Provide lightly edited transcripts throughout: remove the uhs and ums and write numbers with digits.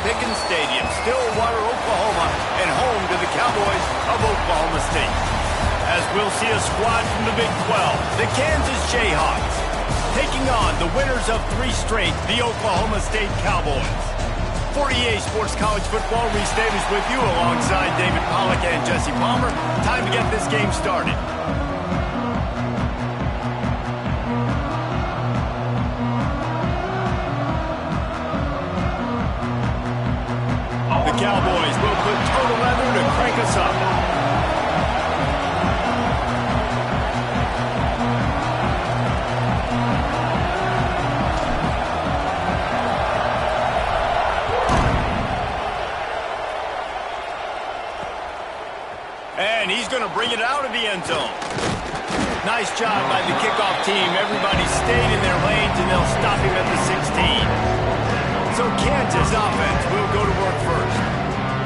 Pickens Stadium, Stillwater, Oklahoma, and home to the Cowboys of Oklahoma State. As we'll see a squad from the Big 12, the Kansas Jayhawks, taking on the winners of 3 straight, the Oklahoma State Cowboys. For EA Sports College Football, Reese Davis with you alongside David Pollack and Jesse Palmer. Time to get this game started. The Cowboys will put total leather to crank us up. And he's going to bring it out of the end zone. Nice job by the kickoff team. Everybody stayed in their lanes, and they'll stop him at the 16. So Kansas offense will go to work first.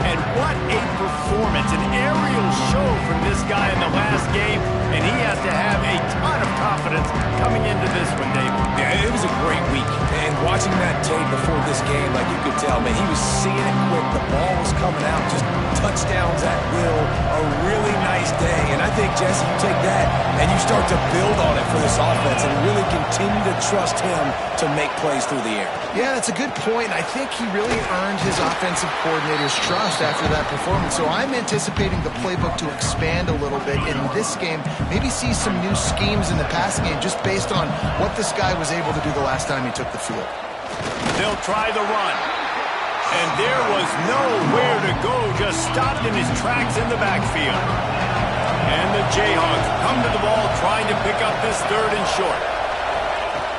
And what a performance, an aerial show from this guy in the last game, and he has to have a ton of confidence coming into this one, David. Yeah, it was a great week, and watching that tape before this game, like you could tell, man, he was seeing it quick. The ball was coming out, just touchdowns at will. A really nice day, and I think, Jesse, you take that and you start to build on it for this offense and really continue to trust him to make plays through the air. Yeah, that's a good point. I think he really earned his offensive coordinator's trust after that performance. So I'm anticipating the playbook to expand a little bit in this game. Maybe see some new schemes in the passing game just based on what this guy was able to do the last time he took the field. They'll try the run. And there was nowhere to go, just stopped in his tracks in the backfield. And the Jayhawks come to the ball trying to pick up this 3rd and short.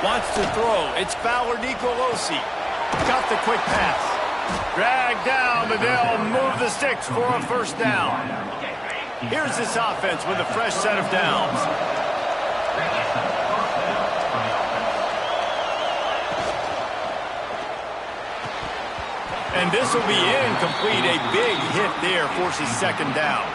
Wants to throw. It's Fowler Nicolosi. Got the quick pass. Dragged down, but they'll move the sticks for a 1st down. Here's this offense with a fresh set of downs. And this will be incomplete. A big hit there forces 2nd down.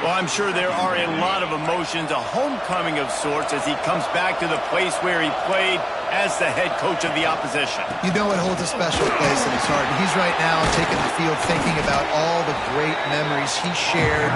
Well, I'm sure there are a lot of emotions, a homecoming of sorts as he comes back to the place where he played as the head coach of the opposition. You know it holds a special place in his heart. And he's right now taking the field thinking about all the great memories he shared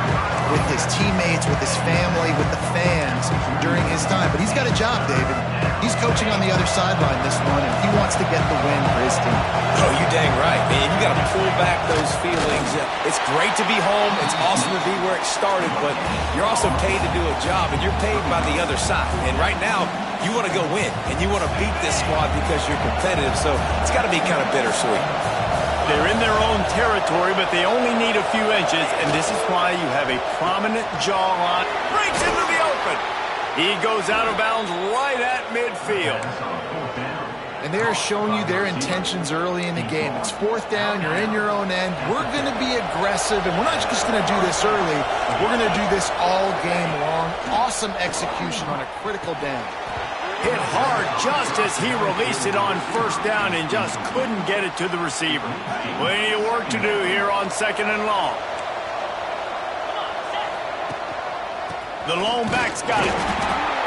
with his teammates, with his family, with the fans during his time. But he's got a job, David. He's coaching on the other sideline this one, and he wants to get the win for his team. Oh, you dang right, man. You got to pull back those feelings. It's great to be home. It's awesome to be where it started, but you're also paid to do a job, and you're paid by the other side. And right now, you want to go win, and you want to beat this squad because you're competitive, so it's got to be kind of bittersweet. They're in their own territory, but they only need a few inches, and this is why you have a prominent jawline. Breaks into the open. He goes out of bounds right at midfield. And they're showing you their intentions early in the game. It's 4th down, you're in your own end. We're going to be aggressive, and we're not just going to do this early. We're going to do this all game long. Awesome execution on a critical down. Hit hard just as he released it on 1st down and just couldn't get it to the receiver. Plenty of work to do here on 2nd and long. The lone back's got it.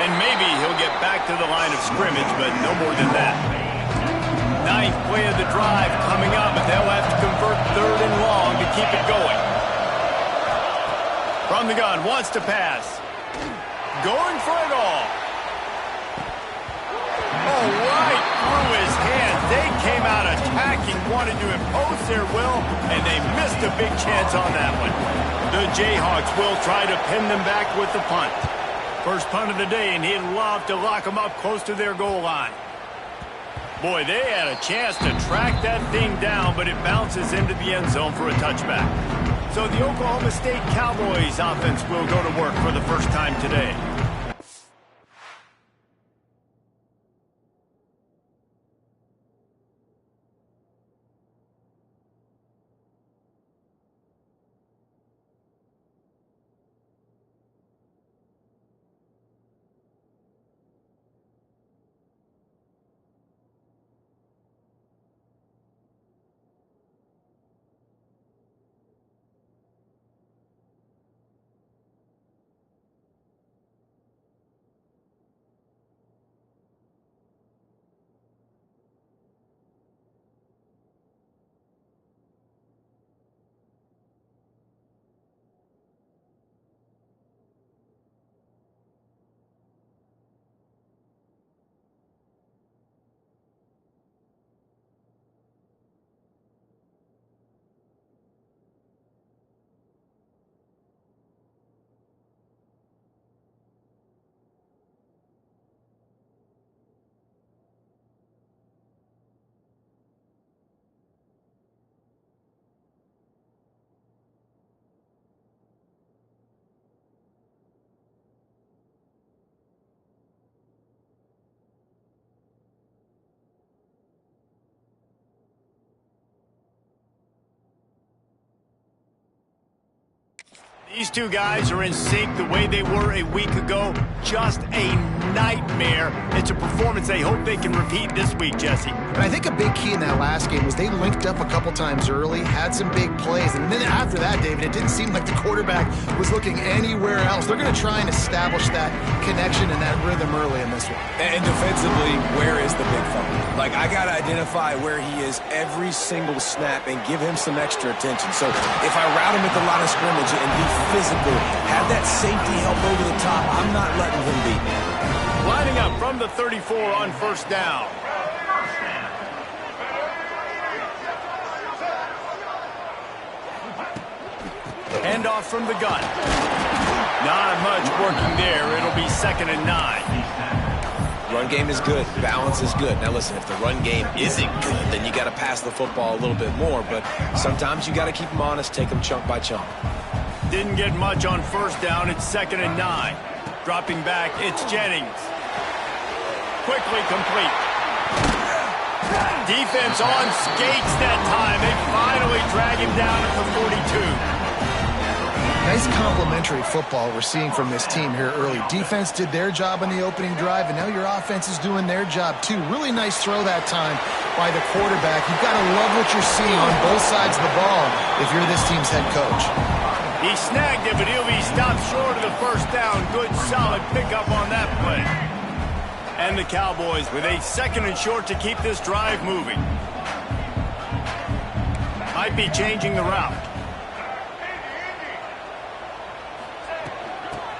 And maybe he'll get back to the line of scrimmage, but no more than that. 9th play of the drive coming up, but they'll have to convert 3rd and long to keep it going. From the gun, wants to pass. Going for it all. Oh, right through his hands. They came out attacking, wanted to impose their will, and they missed a big chance on that one. The Jayhawks will try to pin them back with the punt. First punt of the day, and he'd love to lock them up close to their goal line. Boy, they had a chance to track that thing down, but it bounces into the end zone for a touchback. So the Oklahoma State Cowboys offense will go to work for the first time today. These two guys are in sync the way they were a week ago. Just a nightmare. It's a performance they hope they can repeat this week, Jesse. And I think a big key in that last game was they linked up a couple times early, had some big plays, and then after that, David, it didn't seem like the quarterback was looking anywhere else. They're going to try and establish that connection and that rhythm early in this one. And defensively, where is the big fella? Like, I got to identify where he is every single snap and give him some extra attention. So if I route him at the line of scrimmage and be physical, have that safety help over the top, I'm not letting him beat me. Lining up from the 34 on first down. Handoff from the gun. Not much working there. It'll be 2nd and 9. Run game is good. Balance is good. Now, listen, if the run game isn't good, then you got to pass the football a little bit more. But sometimes you got to keep them honest, take them chunk by chunk. Didn't get much on first down. It's 2nd and 9. Dropping back, it's Jennings. Quickly complete. Defense on skates that time. They finally drag him down at the 42. Nice complimentary football we're seeing from this team here early. Defense did their job on the opening drive, and now your offense is doing their job too. Really nice throw that time by the quarterback. You've got to love what you're seeing on both sides of the ball if you're this team's head coach. He snagged it, but he'll be stopped short of the first down. Good, solid pickup on that play. And the Cowboys with a 2nd and short to keep this drive moving. Might be changing the route.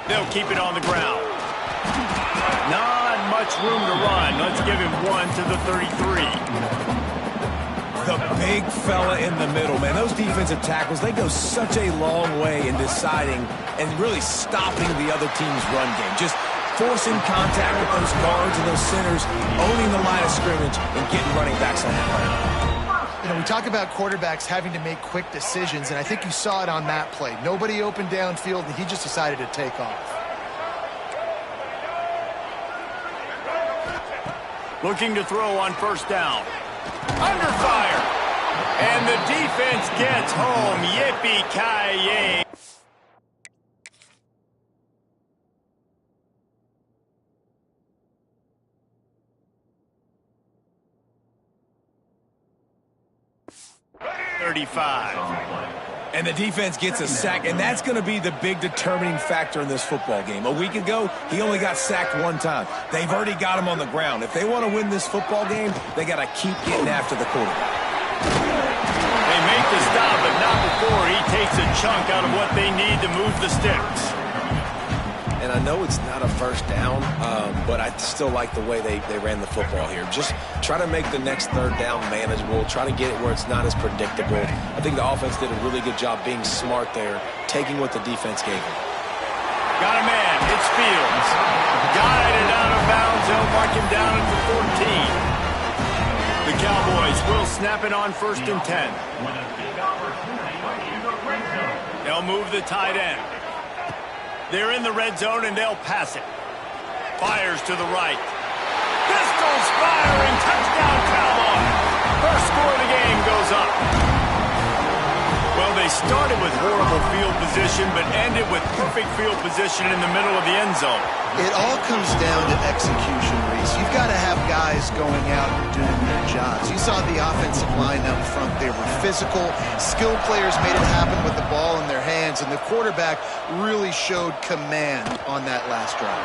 They'll keep it on the ground. Not much room to run. Let's give him one to the 33. The big fella in the middle, man. Those defensive tackles, they go such a long way in deciding and really stopping the other team's run game. Just forcing contact with those guards and those centers, owning the line of scrimmage, and getting running backs on that play. You know, we talk about quarterbacks having to make quick decisions, and I think you saw it on that play. Nobody open downfield, and he just decided to take off. Looking to throw on first down. Under fire. And the defense gets home. Yippee-ki-yay. And the defense gets a sack, and that's going to be the big determining factor in this football game. A week ago, he only got sacked one time. They've already got him on the ground. If they want to win this football game, they got to keep getting after the quarterback. They make the stop, but not before he takes a chunk out of what they need to move the sticks. And I know it's not a first down, but I still like the way they ran the football here. Just try to make the next third down manageable. Try to get it where it's not as predictable. I think the offense did a really good job being smart there, taking what the defense gave them. Got a man. It's Fields. Guided out of bounds. They'll mark him down at the 14. The Cowboys will snap it on 1st and 10. They'll move the tight end. They're in the red zone, and they'll pass it. Fires to the right. Pistols firing. Touchdown, Cowboys. First score of the game goes up. Well, they started with horrible field position, but ended with perfect field position in the middle of the end zone. It all comes down to execution, Reese. You've got to have guys going out and doing their jobs. You saw the offensive line up front. They were physical. Skilled players made it happen with the ball in their hands, and the quarterback really showed command on that last drive.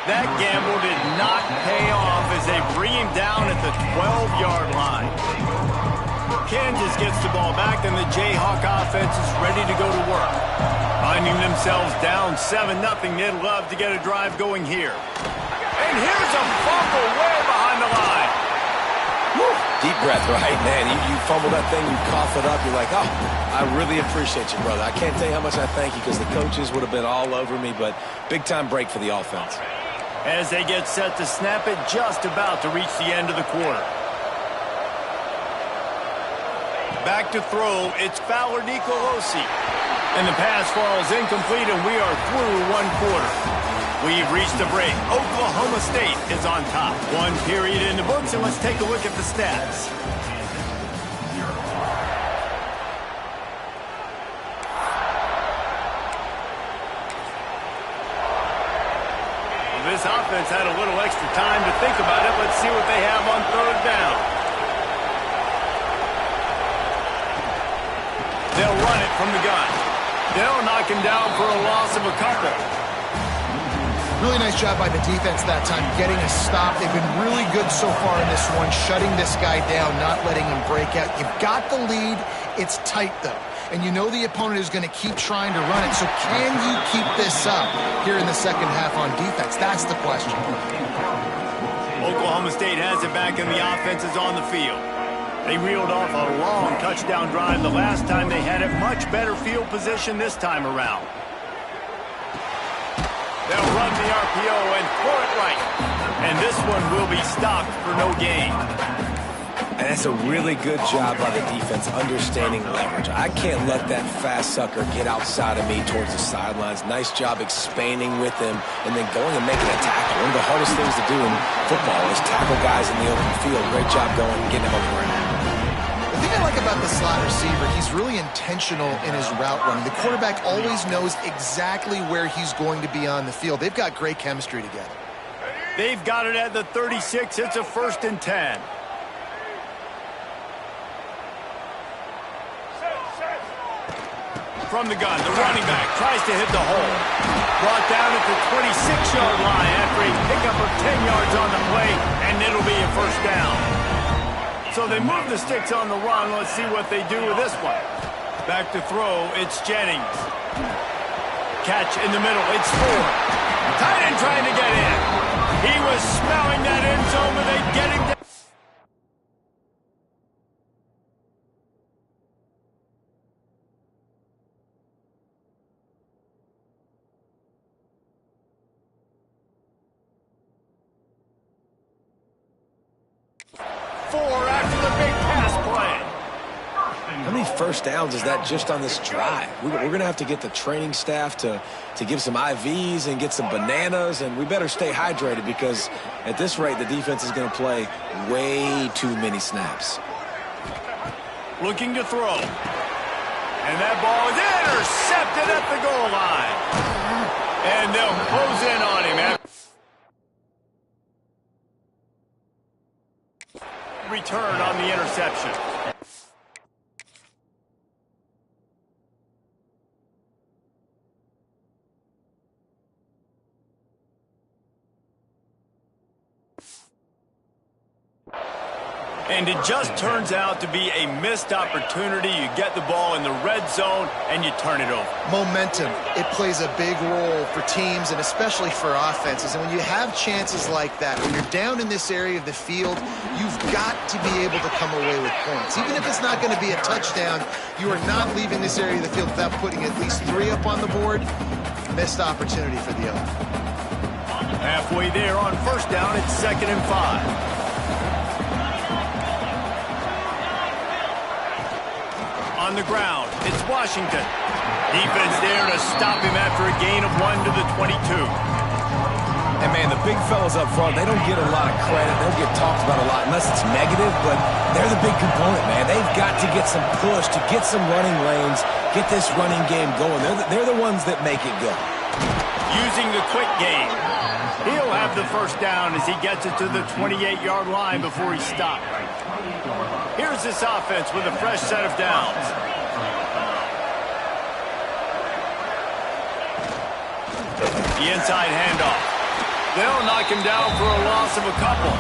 That gamble did not pay off as they bring him down at the 12-yard line. Kansas gets the ball back, and the Jayhawk offense is ready to go to work. Finding themselves down 7-0, they'd love to get a drive going here. And here's a fumble way behind the line. Woo. Deep breath, right, man? You fumble that thing, you cough it up, you're like, oh, I really appreciate you, brother. I can't tell you how much I thank you because the coaches would have been all over me, but big-time break for the offense. As they get set to snap it, just about to reach the end of the quarter. Back to throw, it's Fowler Nicolosi. And the pass falls incomplete, and we are through one quarter. We've reached the break. Oklahoma State is on top. One period in the books, and let's take a look at the stats. think about it. Let's see what they have on third down. They'll run it from the gun. They'll knock him down for a loss of a couple. Really nice job by the defense that time, getting a stop. They've been really good so far in this one, shutting this guy down, not letting him break out. You've got the lead. It's tight, though. And you know the opponent is going to keep trying to run it. So can you keep this up here in the second half on defense? That's the question. Oklahoma State has it back, and the offense is on the field. They reeled off a long touchdown drive the last time. They had a much better field position this time around. They'll run the RPO and throw it right. And this one will be stopped for no gain. And that's a really good job by the defense understanding leverage. I can't let that fast sucker get outside of me towards the sidelines. Nice job expanding with him and then going and making a tackle. One of the hardest things to do in football is tackle guys in the open field. Great job going and getting him on the ground. The thing I like about the slot receiver, he's really intentional in his route running. The quarterback always knows exactly where he's going to be on the field. They've got great chemistry together. They've got it at the 36. It's a 1st and 10. From the gun, the running back tries to hit the hole. Brought down at the 26-yard line after a pickup of 10 yards on the play, and it'll be a 1st down. So they move the sticks on the run. Let's see what they do with this one. Back to throw, it's Jennings. Catch in the middle, it's Ford. Tight end trying to get in. He was smelling that end zone, but they get him down. After the big pass play. How many 1st downs is that just on this drive? We're going to have to get the training staff to give some IVs and get some bananas, and we better stay hydrated because at this rate, the defense is going to play way too many snaps. Looking to throw. And that ball is intercepted at the goal line. And they'll close in on him. Return on the interception. And it just turns out to be a missed opportunity. You get the ball in the red zone, and you turn it over. Momentum, it plays a big role for teams and especially for offenses. And when you have chances like that, when you're down in this area of the field, you've got to be able to come away with points. Even if it's not going to be a touchdown, you are not leaving this area of the field without putting at least 3 up on the board. Missed opportunity for the other. Halfway there on 1st down, it's 2nd and 5. On the ground, it's Washington. Defense there to stop him after a gain of 1 to the 22. And, man, the big fellas up front, they don't get a lot of credit. They don't get talked about a lot unless it's negative, but they're the big component, man. They've got to get some push, to get some running lanes, get this running game going. They're the ones that make it go. Using the quick game. He'll have the 1st down as he gets it to the 28-yard line before he's stopped. Here's this offense with a fresh set of downs. The inside handoff. They'll knock him down for a loss of a couple.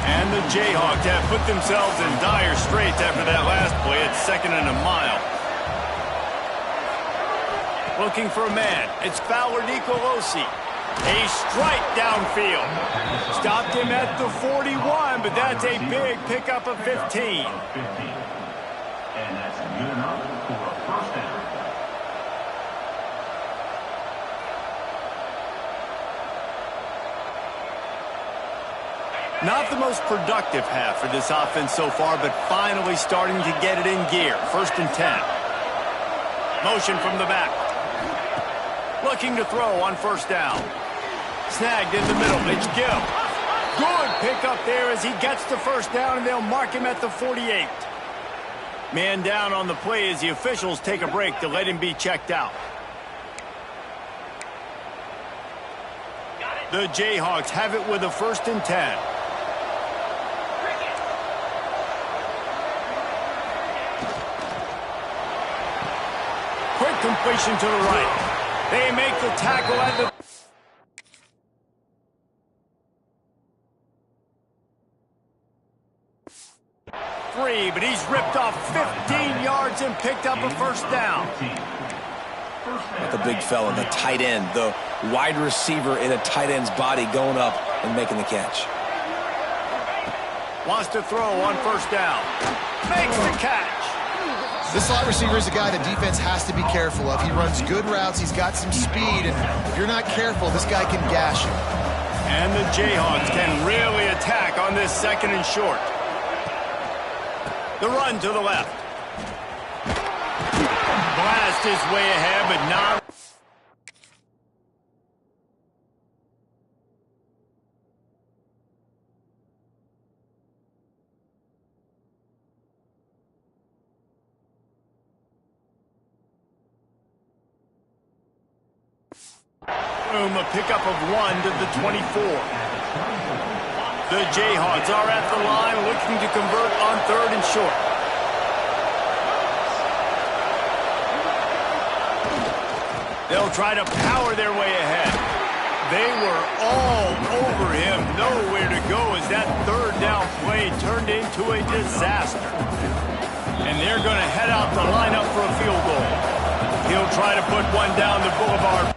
And the Jayhawks have put themselves in dire straits after that last play. It's 2nd and a mile. Looking for a man. It's Fowler Nicolosi. A strike downfield. Stopped him at the 41, but that's a big pickup of 15. And that's good enough for a 1st down. Not the most productive half for this offense so far, but finally starting to get it in gear. 1st and 10. Motion from the back. Looking to throw on 1st down. Snagged in the middle. It's Gill. Good pickup there as he gets the 1st down, and they'll mark him at the 48. Man down on the play as the officials take a break to let him be checked out. The Jayhawks have it with a 1st and 10. Quick completion to the right. They make the tackle at the... But he's ripped off 15 yards and picked up a 1st down. The big fella, the tight end, the wide receiver in a tight end's body going up and making the catch. Wants to throw on 1st down. Makes the catch. This slot receiver is a guy the defense has to be careful of. He runs good routes. He's got some speed. And if you're not careful, this guy can gash you. And the Jayhawks can really attack on this 2nd and short. The run to the left. Blast his way ahead, but not... Boom, a pickup of 1 to the 24. The Jayhawks are at the line looking to convert on 3rd and short. They'll try to power their way ahead. They were all over him. Nowhere to go as that 3rd down play turned into a disaster. And they're going to head out to line up for a field goal. He'll try to put one down the boulevard.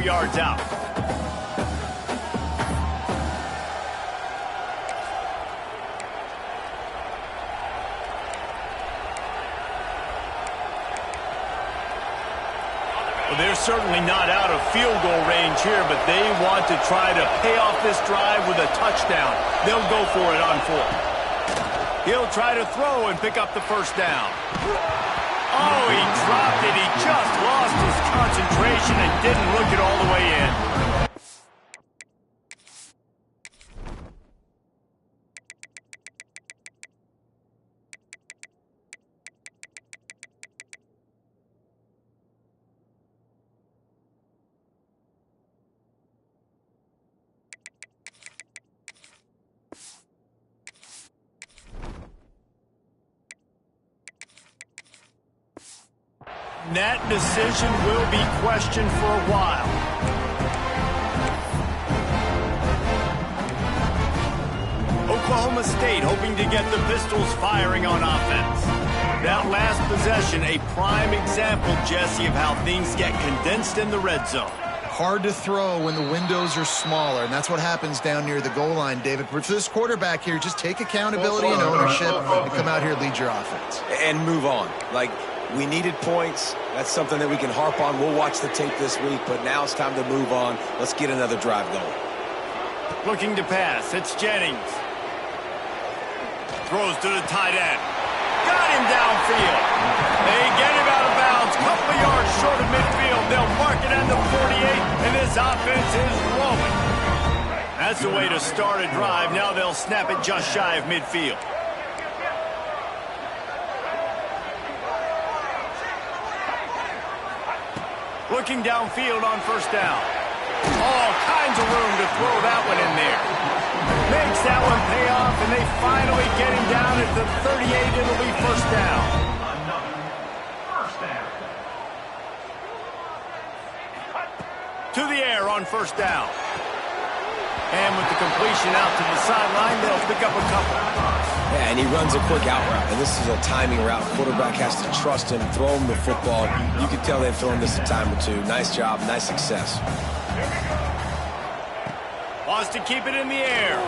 Yards out. Well, they're certainly not out of field goal range here, but they want to try to pay off this drive with a touchdown. They'll go for it on 4th. He'll try to throw and pick up the 1st down. Oh, he dropped it. He just lost his concentration and didn't look it all the way in. That decision will be questioned for a while. Oklahoma State hoping to get the Pistols firing on offense. That last possession, a prime example, Jesse, of how things get condensed in the red zone. Hard to throw when the windows are smaller, and that's what happens down near the goal line, David. But for this quarterback here, just take accountability and ownership and come out here and lead your offense. And move on. Like, we needed points. That's something that we can harp on. We'll watch the tape this week, but now it's time to move on. Let's get another drive going. Looking to pass. It's Jennings. Throws to the tight end. Got him downfield. They get him out of bounds. Couple of yards short of midfield. They'll mark it at the 48, and this offense is rolling. That's the way to start a drive. Now they'll snap it just shy of midfield. Looking downfield on first down. All kinds of room to throw that one in there. Makes that one pay off, and they finally get him down at the 38. It'll be first down. First down. To the air on first down. And with the completion out to the sideline, they'll pick up a couple. Yeah, and he runs a quick out route, and this is a timing route. Quarterback has to trust him, throw him the football. You can tell they've thrown this a time or two. Nice job, nice success. Wants to keep it in the air.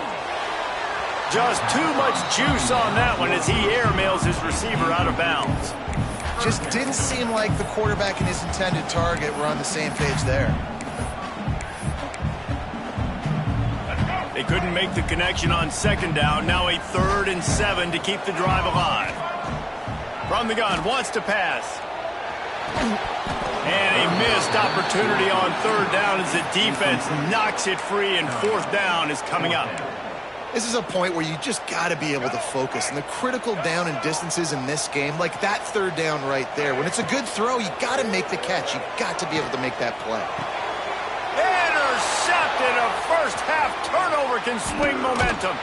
Just too much juice on that one as he airmails his receiver out of bounds. Just didn't seem like the quarterback and his intended target were on the same page there. They couldn't make the connection on second down. Now a 3rd and 7 to keep the drive alive. From the gun, wants to pass. And a missed opportunity on 3rd down as the defense knocks it free, and 4th down is coming up. This is a point where you just got to be able to focus. And the critical down and distances in this game, like that 3rd down right there, when it's a good throw, you got to make the catch. You got to be able to make that play. Intercepted. A first half turnover can swing momentum.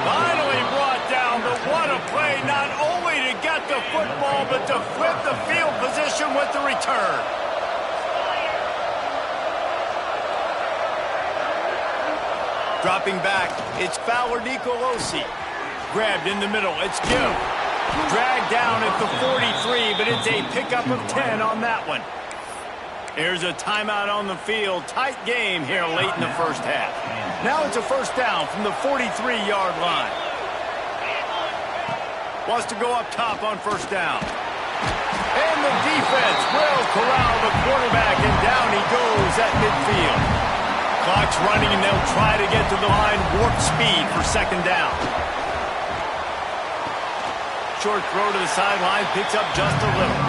Finally brought down, but what a play, not only to get the football, but to flip the field position with the return. Dropping back, it's Fowler Nicolosi. Grabbed in the middle, it's Gill. Dragged down at the 43, but it's a pickup of 10 on that one. Here's a timeout on the field. Tight game here late in the first half. Now it's a first down from the 43-yard line. Wants to go up top on first down. And the defense will corral the quarterback, and down he goes at midfield. Clock's running, and they'll try to get to the line warp speed for second down. Short throw to the sideline, picks up just a little.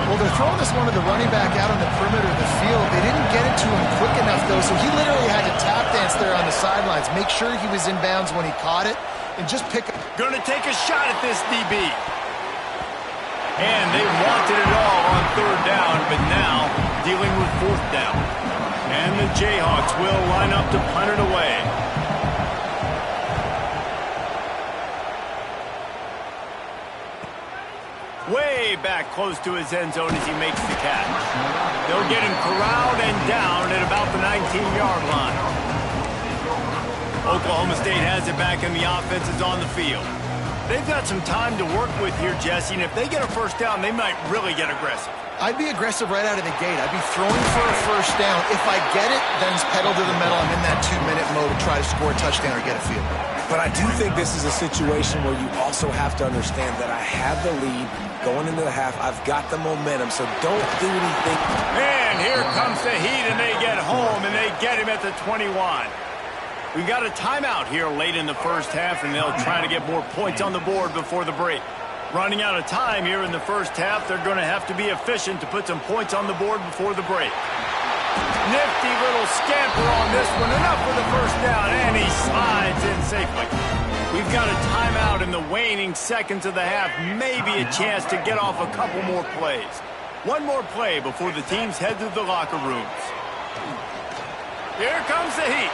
Well, they're throwing this one to the running back out on the perimeter of the field. They didn't get it to him quick enough, though, so he literally had to tap dance there on the sidelines, make sure he was in bounds when he caught it, and just pick up. Going to take a shot at this DB. And they wanted it all on 3rd down, but now dealing with 4th down. And the Jayhawks will line up to punt it away. Way back close to his end zone as he makes the catch. They'll get him corralled and down at about the 19-yard line. Oklahoma State has it back, and the offense is on the field. They've got some time to work with here, Jesse, and if they get a first down, they might really get aggressive. I'd be aggressive right out of the gate. I'd be throwing for a first down. If I get it, then it's pedal to the metal. I'm in that 2-minute mode to try to score a touchdown or get a field goal. But I do think this is a situation where you also have to understand that I have the lead going into the half. I've got the momentum, so don't do anything. And here comes the heat, and they get home, and they get him at the 21. We got a timeout here late in the first half, and they'll try to get more points on the board before the break. Running out of time here in the first half, they're going to have to be efficient to put some points on the board before the break. Nifty little scamper on this one. Enough for the first down, and he slides in safely. We've got a timeout in the waning seconds of the half. Maybe a chance to get off a couple more plays. One more play before the teams head to the locker rooms. Here comes the heat.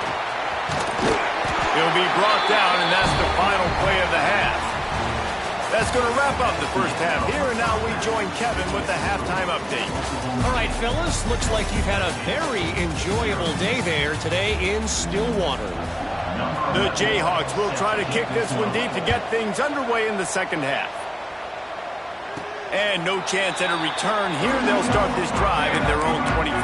He'll be brought down, and that's the final play of the half. That's going to wrap up the first half here, and now we join Kevin with the halftime update. All right, fellas, looks like you've had a very enjoyable day there today in Stillwater. The Jayhawks will try to kick this one deep to get things underway in the second half. And no chance at a return here. They'll start this drive at their own 25.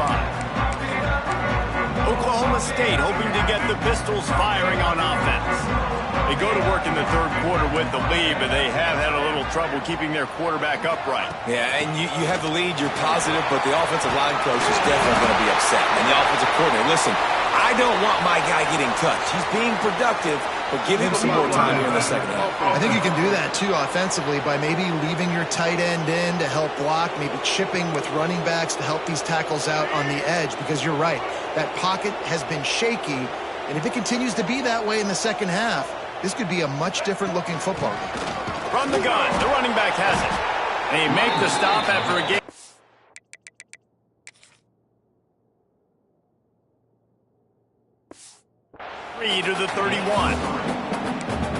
Oklahoma State hoping to get the Pistols firing on offense. They go to work in the third quarter with the lead, but they have had a little trouble keeping their quarterback upright. Yeah, and you have the lead, you're positive, but the offensive line coach is definitely going to be upset. And the offensive coordinator, listen, I don't want my guy getting touched. He's being productive, but give him some more time here in the second half. I think you can do that, too, offensively, by maybe leaving your tight end in to help block, maybe chipping with running backs to help these tackles out on the edge, because you're right. That pocket has been shaky, and if it continues to be that way in the second half, this could be a much different-looking football game. From the gun, the running back has it. They make the stop after a game. To the 31.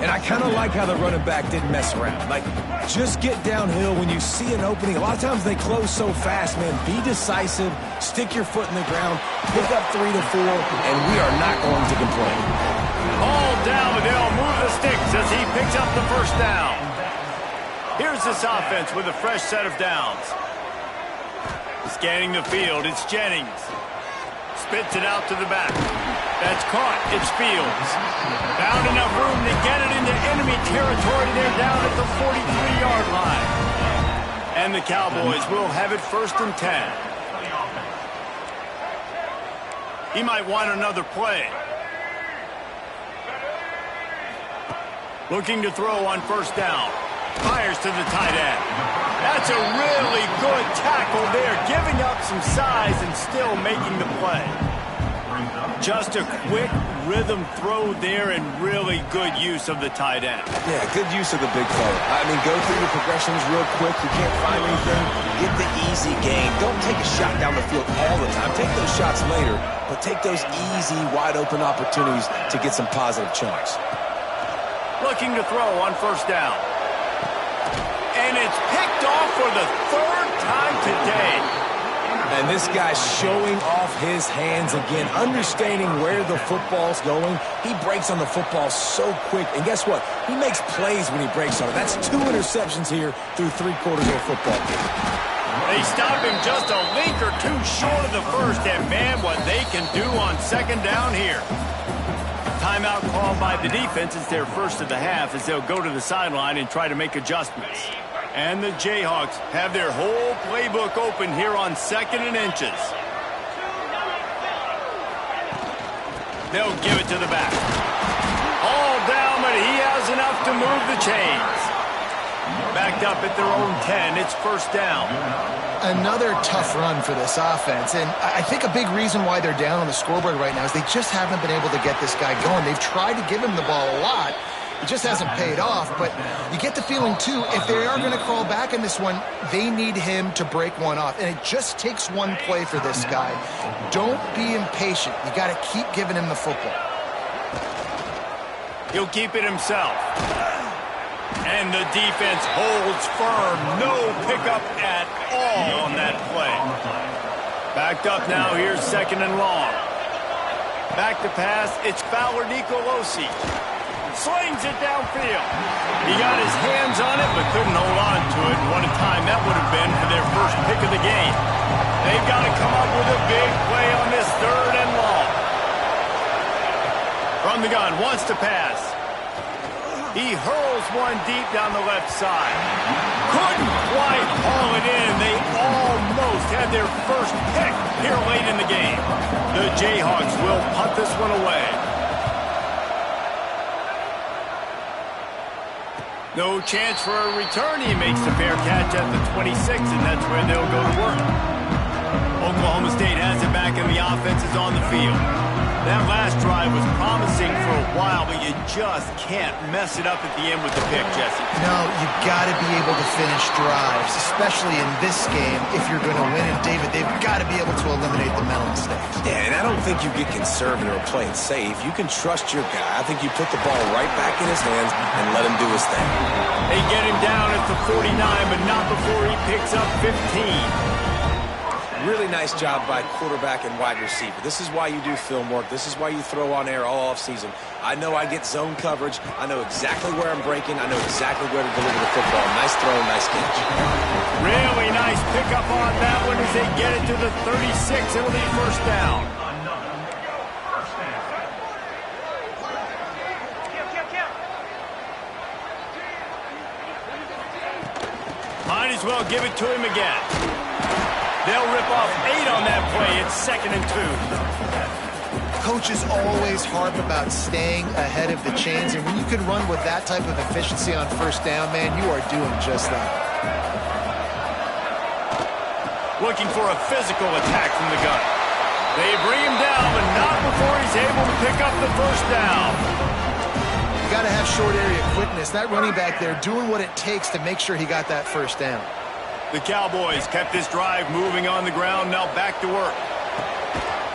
And I kind of like how the running back didn't mess around. Like, just get downhill when you see an opening. A lot of times they close so fast, man. Be decisive, stick your foot in the ground, pick up 3 to 4, and we are not going to complain. All down, but they'll move the sticks as he picks up the first down. Here's this offense with a fresh set of downs. Scanning the field, it's Jennings. Spits it out to the back. That's caught. It's Fields. Found enough room to get it into enemy territory. They're down at the 43-yard line. And the Cowboys will have it 1st and 10. He might want another play. Looking to throw on 1st down. Fires to the tight end. That's a really good tackle there, giving up some size and still making the play. Just a quick rhythm throw there and really good use of the tight end. Yeah, good use of the big fella. I mean, go through your progressions real quick. You can't find anything. Get the easy gain. Don't take a shot down the field all the time. Take those shots later, but take those easy, wide-open opportunities to get some positive chunks. Looking to throw on 1st down. And it's picked off for the 3rd time today. And this guy's showing off his hands again, understanding where the football's going. He breaks on the football so quick. And guess what? He makes plays when he breaks on it. That's 2 interceptions here through 3 quarters of a football game. They stop him just a link or 2 short of the first. And, man, what they can do on 2nd down here. Timeout called by the defense. It's their first of the half as they'll go to the sideline and try to make adjustments. And the Jayhawks have their whole playbook open here on 2nd and inches. They'll give it to the back. All down, but he has enough to move the chains. Backed up at their own 10. It's 1st down. Another tough run for this offense, and I think a big reason why they're down on the scoreboard right now is they just haven't been able to get this guy going. They've tried to give him the ball a lot. It just hasn't paid off, but you get the feeling, too, if they are going to crawl back in this one, they need him to break one off, and it just takes one play for this guy. Don't be impatient. You got to keep giving him the football. He'll keep it himself. And the defense holds firm. No pickup at all on that play. Backed up now. Here's 2nd and long. Back to pass. It's Fowler Nicolosi. Slings it downfield. He got his hands on it, but couldn't hold on to it. And what a time that would have been for their first pick of the game. They've got to come up with a big play on this 3rd and long. From the gun, wants to pass. He hurls one deep down the left side. Couldn't quite haul it in. They almost had their first pick here late in the game. The Jayhawks will punt this one away. No chance for a return. He makes the fair catch at the 26, and that's where they'll go to work. Oklahoma State has it back, and the offense is on the field. That last drive was promising for a while, but you just can't mess it up at the end with the pick, Jesse. No, you've got to be able to finish drives, especially in this game. If you're going to win it, David, they've got to be able to eliminate the mental mistakes. Yeah, and I don't think you get conservative or play it safe. You can trust your guy. I think you put the ball right back in his hands and let him do his thing. They get him down at the 49, but not before he picks up 15. Really nice job by quarterback and wide receiver. This is why you do film work. This is why you throw on air all offseason. I know I get zone coverage. I know exactly where I'm breaking. I know exactly where to deliver the football. Nice throw, nice catch. Really nice pickup on that one as they get it to the 36. It'll be first down. Might as well give it to him again. They'll rip off 8 on that play. It's 2nd and 2. Coaches always harp about staying ahead of the chains, and when you can run with that type of efficiency on first down, man, you are doing just that. Looking for a physical attack from the gun. They bring him down, but not before he's able to pick up the first down. You got to have short area quickness. That running back there doing what it takes to make sure he got that first down. The Cowboys kept this drive moving on the ground, now back to work.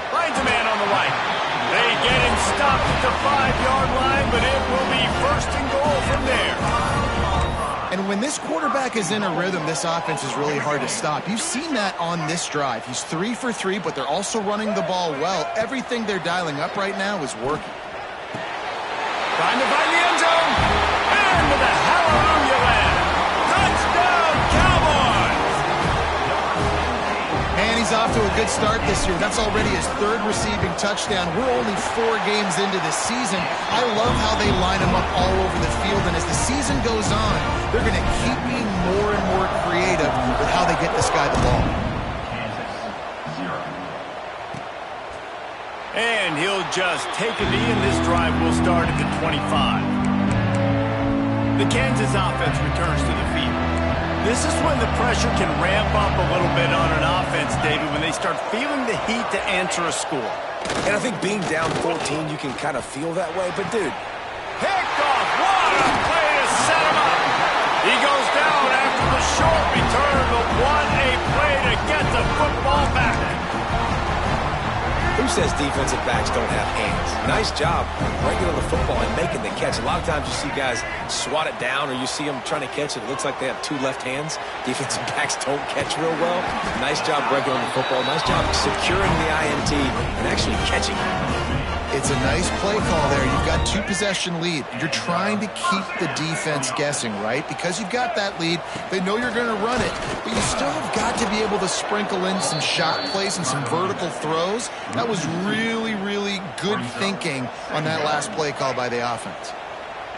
Finds a man on the right. They get him stopped at the 5-yard line, but it will be 1st and goal from there. And when this quarterback is in a rhythm, this offense is really hard to stop. You've seen that on this drive. He's 3 for 3, but they're also running the ball well. Everything they're dialing up right now is working. Trying to find the end zone. And the hallelujah land. Touchdown, Cowboys! And he's off to a good start this year. That's already his 3rd receiving touchdown. We're only 4 games into this season. I love how they line him up all over the field. And as the season goes on, they're going to keep being more and more creative with how they get this guy the ball. And he'll just take a knee, and this drive will start at the 25. The Kansas offense returns to the field. This is when the pressure can ramp up a little bit on an offense, David, when they start feeling the heat to answer a score. And I think being down 14, you can kind of feel that way. But, dude, picked off. What a play to set him up. He goes down after the short return, but what a play to get the football back. who says defensive backs don't have hands? Nice job breaking on the football and making the catch. A lot of times you see guys swat it down or you see them trying to catch it. It looks like they have two left hands. Defensive backs don't catch real well. Nice job breaking on the football. Nice job securing the INT and actually catching it. It's a nice play call there. You've got 2-possession lead. You're trying to keep the defense guessing, right? Because you've got that lead, they know you're going to run it, but you still have got to be able to sprinkle in some shot plays and some vertical throws. That was really, really good thinking on that last play call by the offense.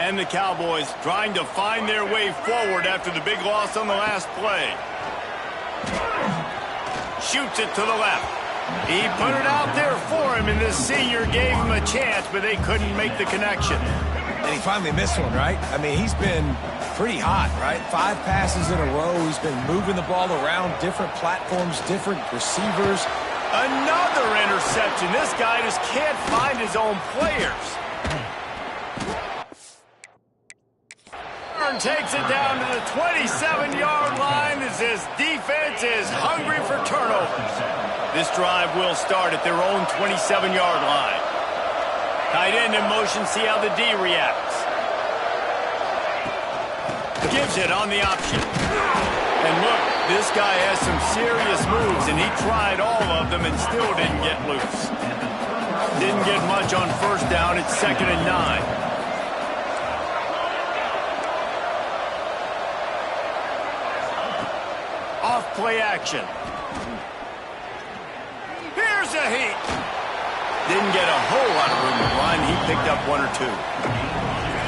And the Cowboys trying to find their way forward after the big loss on the last play. Shoots it to the left. He put it out there for him, and the senior gave him a chance, but they couldn't make the connection. And he finally missed one, right? I mean, he's been pretty hot, right? 5 passes in a row. He's been moving the ball around different platforms, different receivers. Another interception. This guy just can't find his own players. Takes it down to the 27-yard line as his defense is hungry for turnovers. This drive will start at their own 27-yard line. Tight end in motion, see how the D reacts. Gives it on the option. And look, this guy has some serious moves, and he tried all of them and still didn't get loose. Didn't get much on first down. It's 2nd and 9. Off-play action. Here's a heat. Didn't get a whole lot of room to run. He picked up 1 or 2.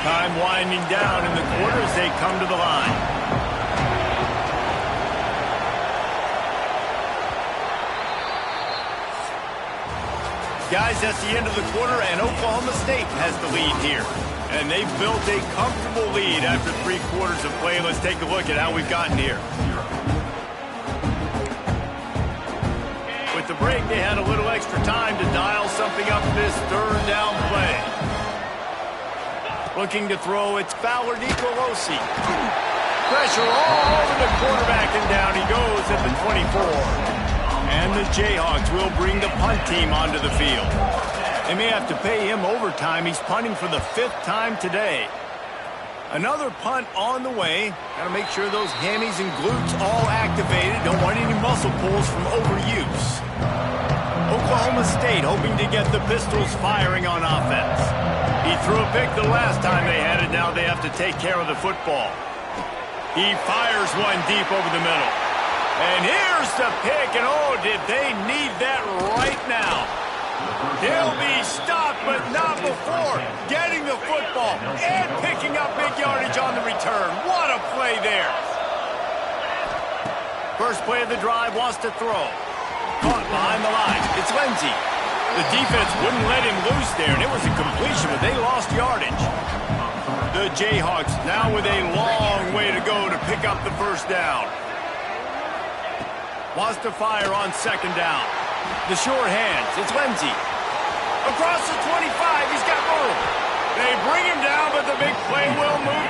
Time winding down in the quarter as they come to the line. Guys, that's the end of the quarter, and Oklahoma State has the lead here. And they've built a comfortable lead after 3 quarters of play. Let's take a look at how we've gotten here. With the break, they had a little extra time to dial something up this third down play. Looking to throw, it's Fowler Nicolosi. Pressure all over the quarterback, and down he goes at the 24. And the Jayhawks will bring the punt team onto the field. They may have to pay him overtime. He's punting for the 5th time today. Another punt on the way. Got to make sure those hammies and glutes all activated. Don't want any muscle pulls from overuse. Oklahoma State hoping to get the Pistols firing on offense. He threw a pick the last time they had it. Now they have to take care of the football. He fires one deep over the middle. And here's the pick, and oh, did they need that right now. He'll be stopped, but not before getting the football and picking up big yardage on the return. What a play there. First play of the drive, wants to throw. Caught behind the line. It's Lindsey. The defense wouldn't let him loose there, and it was a completion, but they lost yardage. The Jayhawks now with a long way to go to pick up the first down. Wants to fire on second down. The short hands, it's Lindsey. Across the 25, he's got room. They bring him down, but the big play will move